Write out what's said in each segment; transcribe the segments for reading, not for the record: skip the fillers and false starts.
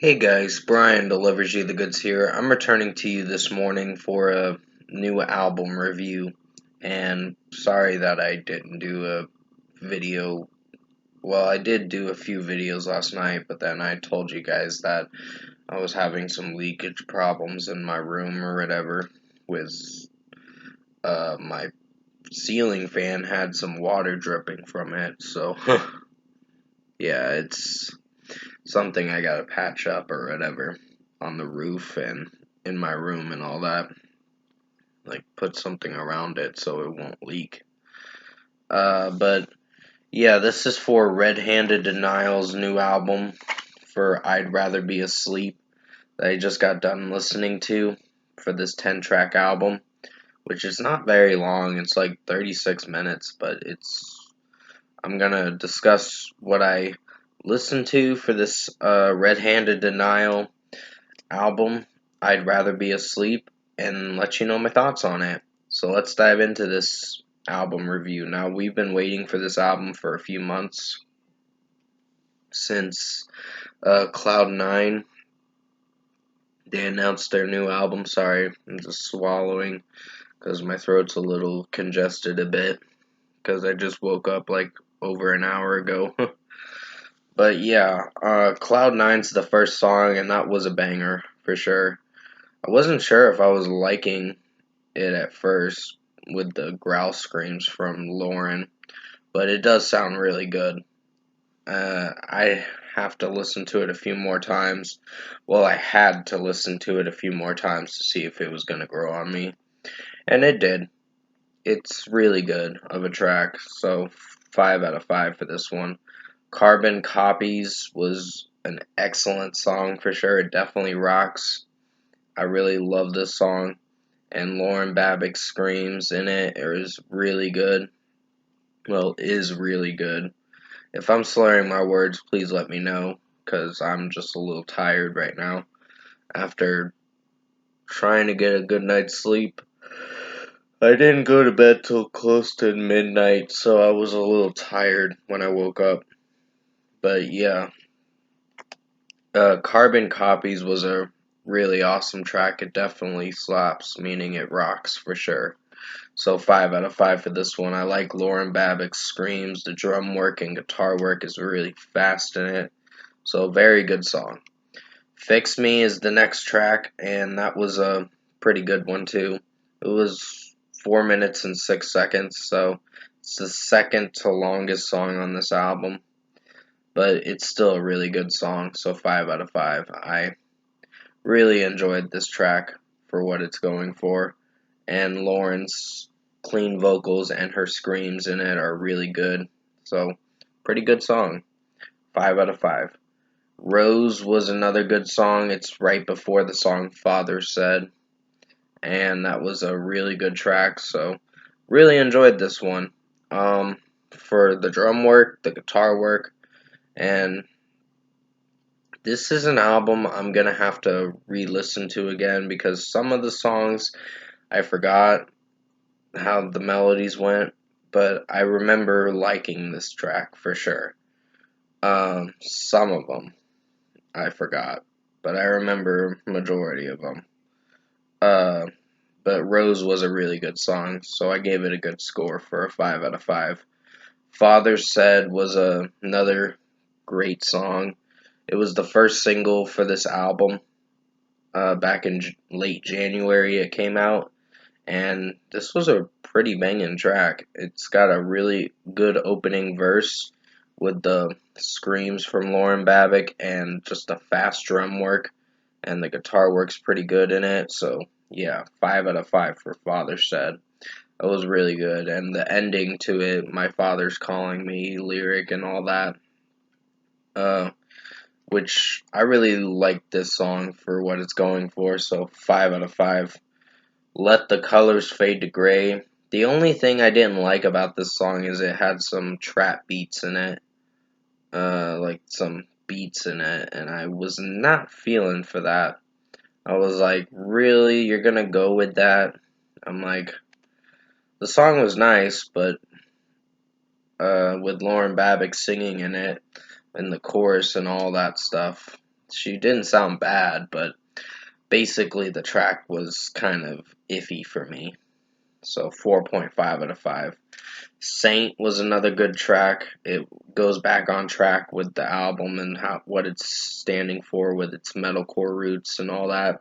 Hey guys, Brian delivers you the goods here. I'm returning to you this morning for a new album review, and sorry that I didn't do a video. Well, I did do a few videos last night, but then I told you guys that I was having some leakage problems in my room or whatever with my ceiling fan had some water dripping from it, so yeah, it's something I gotta patch up or whatever on the roof and in my room and all that. Like put something around it so it won't leak. But yeah, this is for Red Handed Denial's new album for I'd Rather Be Asleep that I just got done listening to for this 10-track album, which is not very long. It's like 36 minutes, but I'm gonna discuss what I listened to for this Red Handed Denial album, I'd Rather Be Asleep, and let you know my thoughts on it. So let's dive into this album review. Now, we've been waiting for this album for a few months since Cloud9. They announced their new album. Sorry, I'm just swallowing because my throat's a little congested a bit because I just woke up like over an hour ago. But yeah, Cloud9's the first song, and that was a banger for sure. I wasn't sure if I was liking it at first with the growl screams from Lauren, but it does sound really good. I have to listen to it a few more times. Well, I had to listen to it a few more times to see if it was going to grow on me, and it did. It's really good of a track, so 5 out of 5 for this one. Carbon Copies was an excellent song for sure. It definitely rocks. I really love this song, and Lauren Babic screams in it is really good. Well, is really good. If I'm slurring my words, please let me know, because I'm just a little tired right now after trying to get a good night's sleep. I didn't go to bed till close to midnight, so I was a little tired when I woke up. But yeah, Carbon Copies was a really awesome track. It definitely slaps, meaning it rocks for sure. So 5 out of 5 for this one. I like Lauren Babic's screams. The drum work and guitar work is really fast in it. So very good song. Fix Me is the next track, and that was a pretty good one too. It was 4 minutes and 6 seconds, so it's the second to longest song on this album. But it's still a really good song, so 5 out of 5. I really enjoyed this track for what it's going for, and Lauren's clean vocals and her screams in it are really good. So, pretty good song. 5 out of 5. Rose was another good song. It's right before the song Father Said, and that was a really good track. So, really enjoyed this one. For the drum work, the guitar work, and this is an album I'm gonna have to re-listen to again because some of the songs I forgot how the melodies went, but I remember liking this track for sure. Some of them I forgot, but I remember majority of them. Uh, but Rose was a really good song, so I gave it a good score for a 5 out of 5. Father Said was another great song. It was the first single for this album. Back in late January, it came out, and this was a pretty banging track. It's got a really good opening verse with the screams from Lauren Babic and just the fast drum work, and the guitar work's pretty good in it. So yeah, 5 out of 5 for Father Said. It was really good, and the ending to it, My Father's Calling Me lyric and all that, uh, which I really like this song for what it's going for. So 5 out of 5. Let the Colors Fade to Gray. The only thing I didn't like about this song is it had some trap beats in it, like some beats in it, and I was not feeling for that. I was like, really? You're gonna go with that? I'm like, the song was nice, but with Lauren Babic singing in it, and the chorus and all that stuff, She didn't sound bad, but basically the track was kind of iffy for me. So 4.5 out of 5. Saint was another good track. It goes back on track with the album and what it's standing for with its metalcore roots and all that.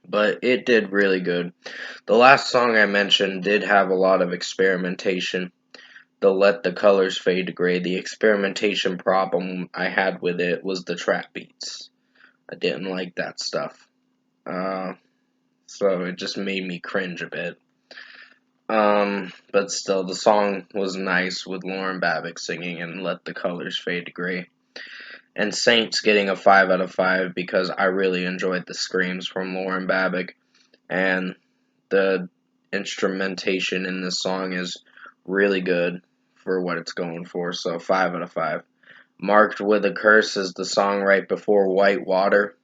But it did really good. The last song I mentioned did have a lot of experimentation. The Let the Colors Fade to Gray. The experimentation problem I had with it was the trap beats. I didn't like that stuff. So it just made me cringe a bit. But still, the song was nice with Lauren Babic singing and Let the Colors Fade to Gray. And Saints getting a 5 out of 5 because I really enjoyed the screams from Lauren Babic. And the instrumentation in this song is really good for what it's going for. So 5 out of 5. Marked with a Curse is the song right before White Water.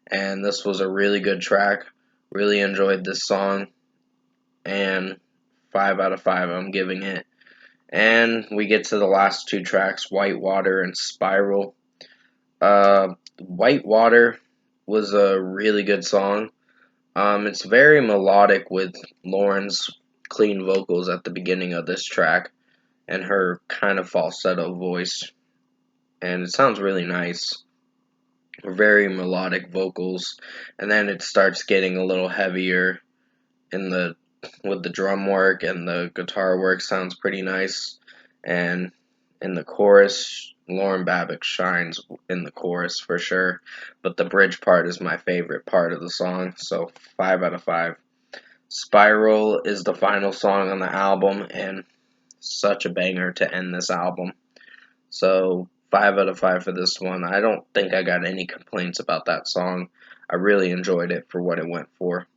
And this was a really good track. Really enjoyed this song. And 5 out of 5 I'm giving it. And we get to the last two tracks, White Water and Spiral. White Water was a really good song. It's very melodic with Lauren's clean vocals at the beginning of this track and her kind of falsetto voice. And it sounds really nice. Very melodic vocals. And then it starts getting a little heavier with the drum work, and the guitar work sounds pretty nice. And in the chorus, Lauren Babic shines in the chorus for sure, but the bridge part is my favorite part of the song, so 5 out of 5. Spiral is the final song on the album, and such a banger to end this album. So 5 out of 5 for this one. I don't think I got any complaints about that song. I really enjoyed it for what it went for.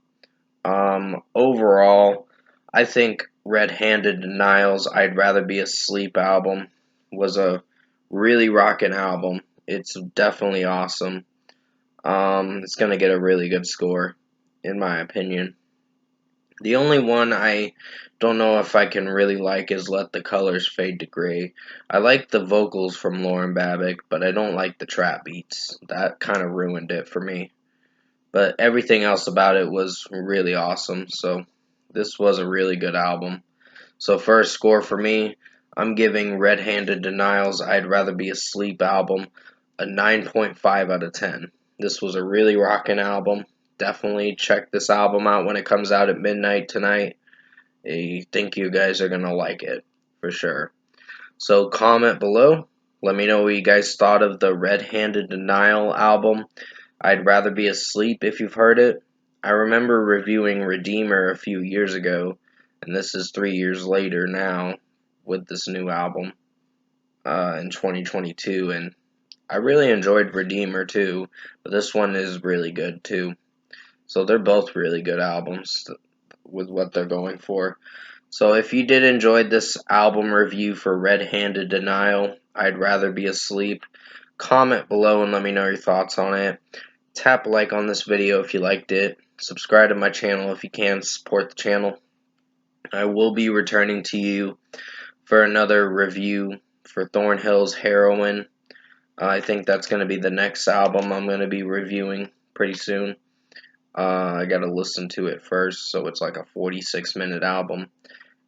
Overall, I think Red-Handed Denial's I'd Rather Be Asleep album was a really rockin' album. It's definitely awesome. It's gonna get a really good score, in my opinion. The only one I don't know if I can really like is Let the Colors Fade to Gray. I like the vocals from Lauren Babic, but I don't like the trap beats. That kind of ruined it for me. But everything else about it was really awesome, so this was a really good album. So first score for me, I'm giving Red-Handed Denial's I'd Rather Be Asleep album a 9.5 out of 10. This was a really rockin' album. Definitely check this album out when it comes out at midnight tonight. I think you guys are going to like it, for sure. So comment below. Let me know what you guys thought of the Red-Handed Denial album. I'd Rather Be Asleep if you've heard it. I remember reviewing Redeemer a few years ago, and this is 3 years later now with this new album in 2022, and I really enjoyed Redeemer too, but this one is really good too. So they're both really good albums with what they're going for. So if you did enjoy this album review for Red-Handed Denial, I'd Rather Be Asleep, comment below and let me know your thoughts on it. Tap like on this video if you liked it. Subscribe to my channel if you can. Support the channel. I will be returning to you for another review for Thornhill's Heroin. I think that's going to be the next album I'm going to be reviewing pretty soon. I got to listen to it first, so it's like a 46-minute album.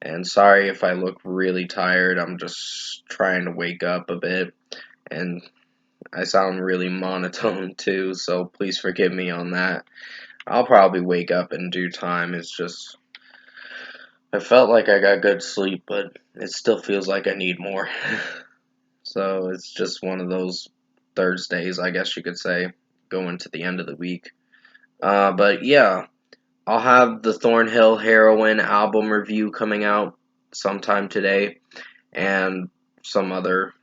And sorry if I look really tired. I'm just trying to wake up a bit. And I sound really monotone too, so please forgive me on that. I'll probably wake up in due time. It's just, I felt like I got good sleep, but it still feels like I need more. So it's just one of those Thursdays, I guess you could say, going to the end of the week. But yeah, I'll have the Thornhill Heroin album review coming out sometime today, and some other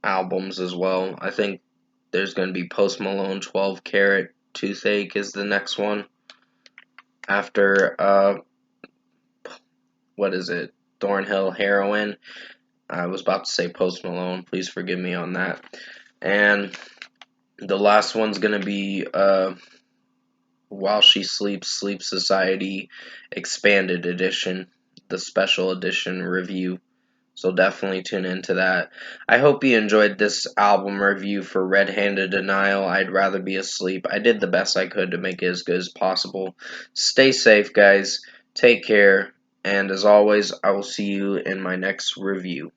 albums as well. I think there's going to be Post Malone 12 Carat Toothache is the next one. After, what is it? Thornhill Heroin. I was about to say Post Malone. Please forgive me on that. And the last one's going to be, While She Sleeps, Sleep Society Expanded Edition. The special edition review. So definitely tune into that. I hope you enjoyed this album review for Red Handed Denial. I'd Rather Be Asleep. I did the best I could to make it as good as possible. Stay safe, guys. Take care. And as always, I will see you in my next review.